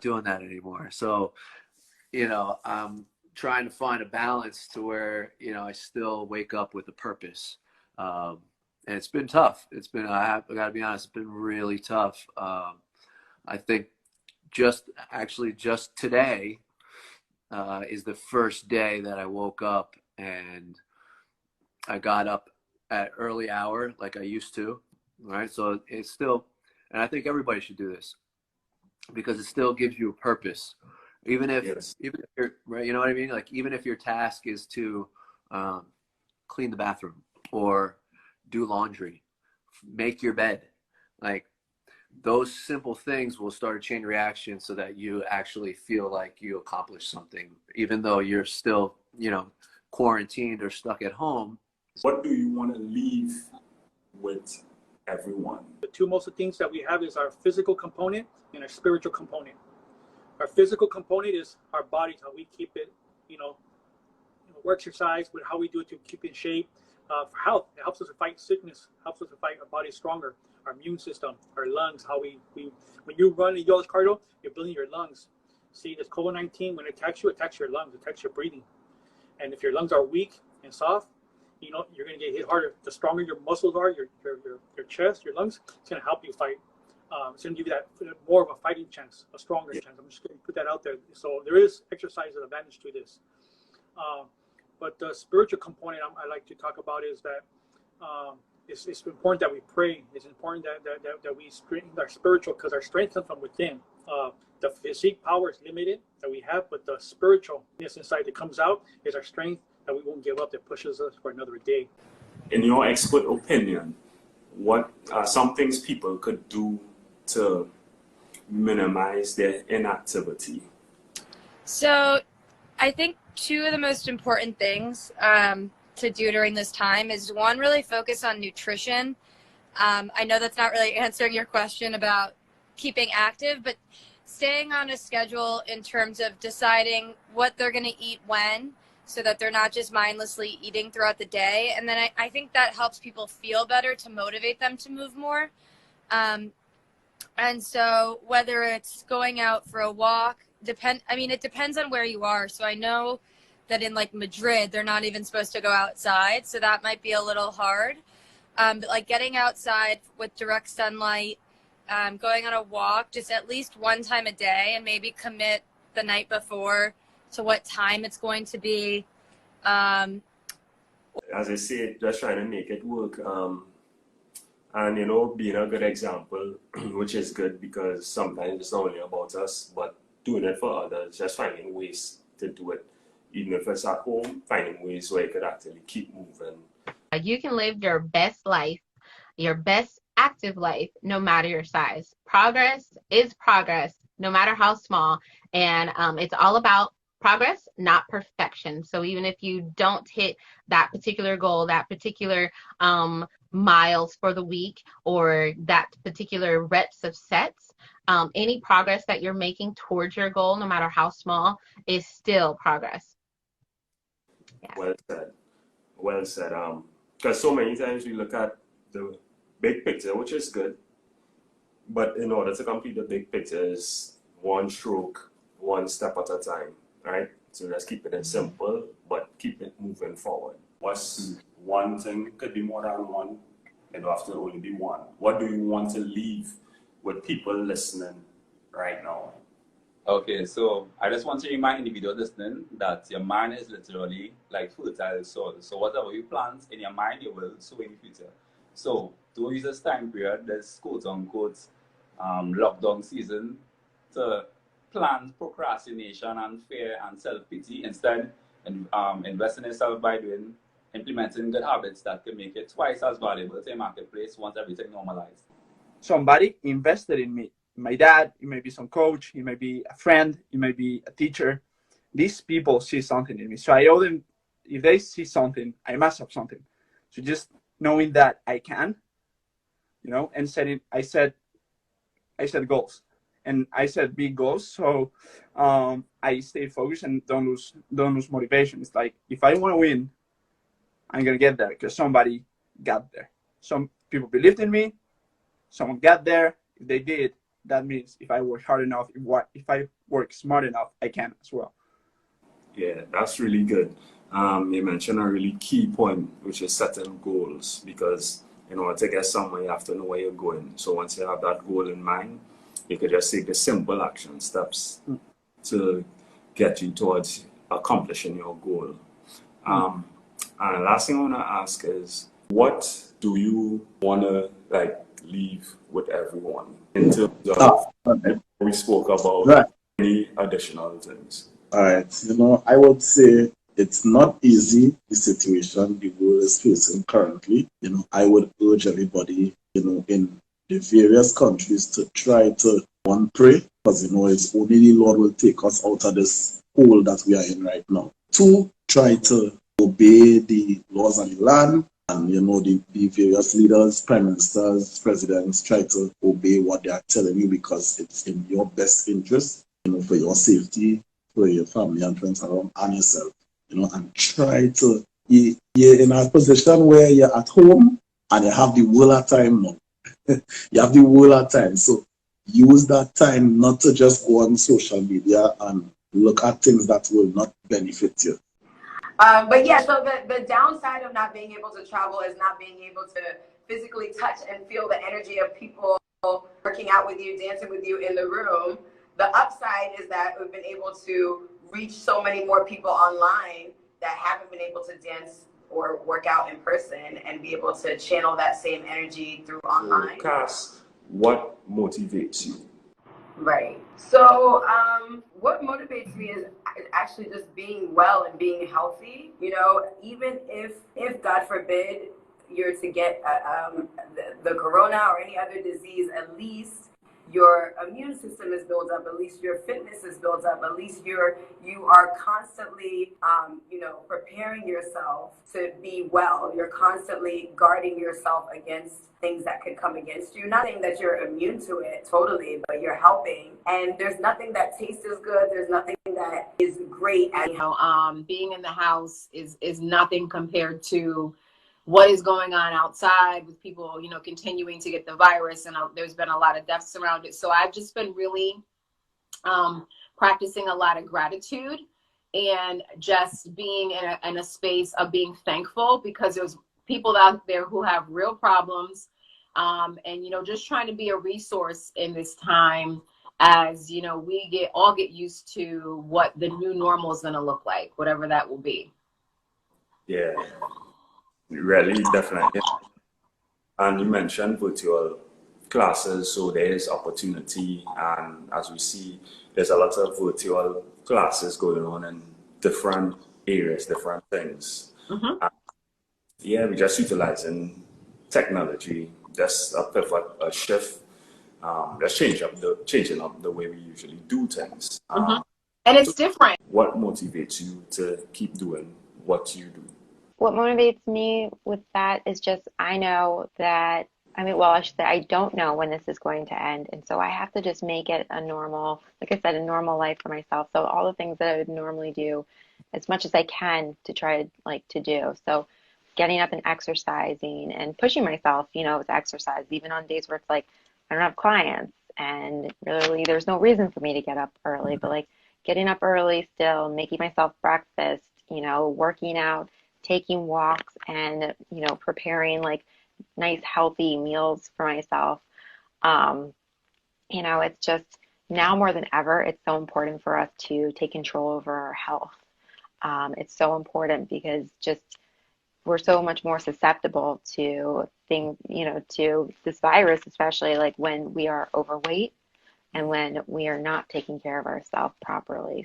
doing that anymore. So, I'm trying to find a balance to where, I still wake up with a purpose. And it's been tough. I got to be honest, it's been really tough. I think just today is the first day that I woke up and I got up at early hour like I used to, right? So it's still, and I think everybody should do this because it still gives you a purpose. Even if, Yes. even if you're, right, you know what I mean? Like, even if your task is to clean the bathroom or do laundry, make your bed, like, those simple things will start a chain reaction so that you actually feel like you accomplished something, even though you're still, quarantined or stuck at home. What do you want to leave with everyone? The two most things that we have is our physical component and our spiritual component. Our physical component is our bodies, how we keep it, exercise, with how we do it to keep in shape. For health, it helps us to fight sickness, helps us to fight our body stronger. Our immune system, our lungs, how we when you run a yellow cardio, you're building your lungs. See, this COVID-19, when it attacks you, it attacks your lungs, it attacks your breathing. And if your lungs are weak and soft, you're going to get hit harder. The stronger your muscles are, your chest, your lungs, it's going to help you fight. It's going to give you that more of a fighting chance, a stronger chance. I'm just going to put that out there. So there is exercise advantage to this. But the spiritual component I like to talk about is that it's important that we pray. It's important that we strengthen our spiritual, because our strength comes from within. The physique power is limited that we have, but the spiritualness inside that comes out is our strength that we won't give up, that pushes us for another day. In your expert opinion, what are some things people could do to minimize their inactivity? So I think two of the most important things to do during this time is, one, really focus on nutrition. I know that's not really answering your question about keeping active, but staying on a schedule in terms of deciding what they're going to eat when, so that they're not just mindlessly eating throughout the day. And then I think that helps people feel better, to motivate them to move more. And so whether it's going out for a walk, it depends on where you are. So I know that in like Madrid, they're not even supposed to go outside. So that might be a little hard. But like getting outside with direct sunlight, going on a walk, just at least one time a day, and maybe commit the night before to what time it's going to be. As I say, just trying to make it work. And, being a good example, which is good because sometimes it's not only about us, but doing it for others, just finding ways to do it. Even if it's at home, finding ways where you could actually keep moving. You can live your best life, your best active life, no matter your size. Progress is progress, no matter how small. And it's all about progress, not perfection. So even if you don't hit that particular goal, that particular miles for the week, or that particular reps of sets, any progress that you're making towards your goal, no matter how small, is still progress. Yeah. Well said. Well said. Because so many times we look at the big picture, which is good, but in order to complete the big picture is one stroke, one step at a time, right? So let's keep it simple, but keep it moving forward. What's one thing? Could be more than one. It don't have to only be one. What do you want to leave with people listening right now? Okay, so I just want to remind individuals listening that your mind is literally like fertile soil. So whatever you plant in your mind, you will sow in the future. So don't use this time period, this quote unquote lockdown season, to plan procrastination and fear and self-pity. Instead, invest in yourself by implementing good habits that can make it twice as valuable to your marketplace once everything normalized. Somebody invested in me. My dad, it may be some coach, it may be a friend, it may be a teacher. These people see something in me. So I owe them, if they see something, I must have something. So just knowing that I can, and setting, I set goals. And I set big goals, so I stay focused and don't lose motivation. It's like, if I want to win, I'm gonna get there because somebody got there. Some people believed in me. Someone got there. If they did, that means if I work hard enough, if I work smart enough, I can as well. Yeah, that's really good. You mentioned a really key point, which is setting goals, because in order to get somewhere, you have to know where you're going. So once you have that goal in mind, you could just take the simple action steps to get you towards accomplishing your goal. And the last thing I want to ask is, what do you want to leave with everyone in terms of we spoke about any additional things? All right. I would say it's not easy, the situation the world is facing currently. I would urge everybody, in the various countries to try to, one, pray, because, it's only the Lord will take us out of this hole that we are in right now. Two, try to obey the laws of the land. And, the various leaders, prime ministers, presidents, try to obey what they are telling you, because it's in your best interest, for your safety, for your family and friends around, and yourself, and try to, you're in a position where you're at home and you have the world at time now. You have the world at time. So use that time not to just go on social media and look at things that will not benefit you. But yeah, so the downside of not being able to travel is not being able to physically touch and feel the energy of people working out with you, dancing with you in the room. The upside is that we've been able to reach so many more people online that haven't been able to dance or work out in person, and be able to channel that same energy through online. Cass, what motivates you? Right. So what motivates me is actually just being well and being healthy. Even if God forbid you're to get the corona or any other disease, at least your immune system is built up, at least your fitness is built up, at least you are constantly preparing yourself to be well. You're constantly guarding yourself against things that could come against you. Not saying that you're immune to it totally, but you're helping. And there's nothing that tastes as good. There's nothing that is great. Being in the house is nothing compared to what is going on outside with people, continuing to get the virus, and there's been a lot of deaths around it. So I've just been really practicing a lot of gratitude, and just being in a space of being thankful, because there's people out there who have real problems, and just trying to be a resource in this time, as we all get used to what the new normal is going to look like, whatever that will be. Yeah. Really, definitely. And you mentioned virtual classes, so there is opportunity, and as we see, there's a lot of virtual classes going on in different areas, different things. We're just utilizing technology, just a pivot, a shift, just changing up the way we usually do things. And it's different. What motivates you to keep doing what you do? What motivates me with that is just, I know that, I should say, I don't know when this is going to end. And so I have to just make it a normal, like I said, a normal life for myself. So all the things that I would normally do, as much as I can to try to do. So getting up and exercising and pushing myself, to exercise, even on days where it's like, I don't have clients and really there's no reason for me to get up early, but getting up early still, making myself breakfast, working out, taking walks, and preparing nice healthy meals for myself. It's just, now more than ever, it's so important for us to take control over our health. It's so important because just we're so much more susceptible to things, to this virus, especially when we are overweight and when we are not taking care of ourselves properly.